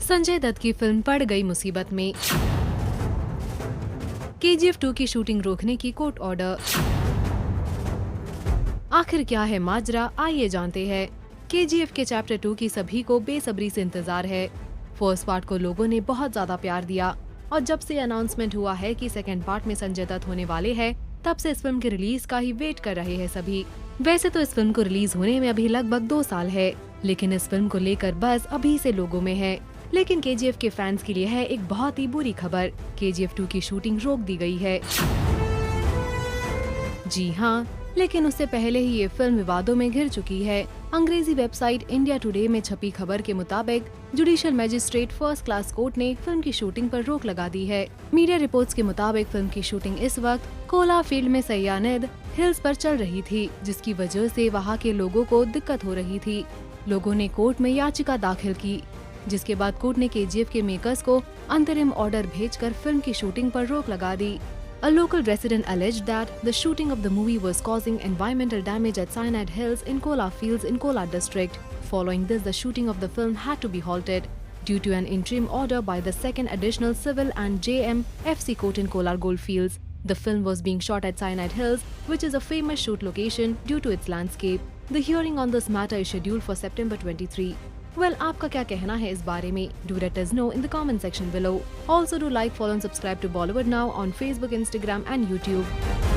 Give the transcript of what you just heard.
संजय दत्त की फिल्म पड़ गई मुसीबत में। KGF 2 की शूटिंग रोकने की कोर्ट ऑर्डर। आखिर क्या है माजरा, आइए जानते हैं। KGF के चैप्टर 2 की सभी को बेसब्री से इंतजार है। फर्स्ट पार्ट को लोगों ने बहुत ज्यादा प्यार दिया और जब से अनाउंसमेंट हुआ है कि सेकंड पार्ट में संजय दत्त होने वाले हैं, तब से इस फिल्म की रिलीज का ही वेट कर रहे हैं सभी। वैसे तो इस फिल्म को रिलीज होने में अभी लगभग 2 साल है, लेकिन इस फिल्म को लेकर बज़ अभी से लोगों में है। लेकिन KGF के फैंस के लिए है एक बहुत ही बुरी खबर। KGF 2 की शूटिंग रोक दी गई है। जी हाँ, लेकिन उससे पहले ही ये फिल्म विवादों में घिर चुकी है। अंग्रेजी वेबसाइट इंडिया टुडे में छपी खबर के मुताबिक judicial magistrate first class court ने फिल्म की शूटिंग पर रोक लगा दी है। मीडिया रिपोर्ट्स के मुताबिक फिल्म की शूटिंग इस वक्त कोला फील्ड में सयानेद हिल्स पर चल रही थी, जिसकी वजह से वहाँ के लोगों को दिक्कत हो रही थी। लोगों ने कोर्ट में याचिका दाखिल की, जिसके बाद कोर्ट ने KGF के मेकर्स को अंतरिम ऑर्डर भेजकर फिल्म की शूटिंग पर रोक लगा दी। A local resident alleged that the shooting of the movie was causing environmental damage at Cyanide Hills in Kola Fields in Kola district. Following this, the shooting of the film had to be halted due to an interim order by the Second Additional Civil and JMFC Court in Kolar Goldfields. The film was being shot at Cyanide Hills, which is a famous shoot location due to its landscape. The hearing on this matter is scheduled for September 23. Well, आपका क्या कहना है इस बारे में? Do let us know in the comment section below. Also do like, follow and subscribe to Bollywood Now on Facebook, Instagram and YouTube.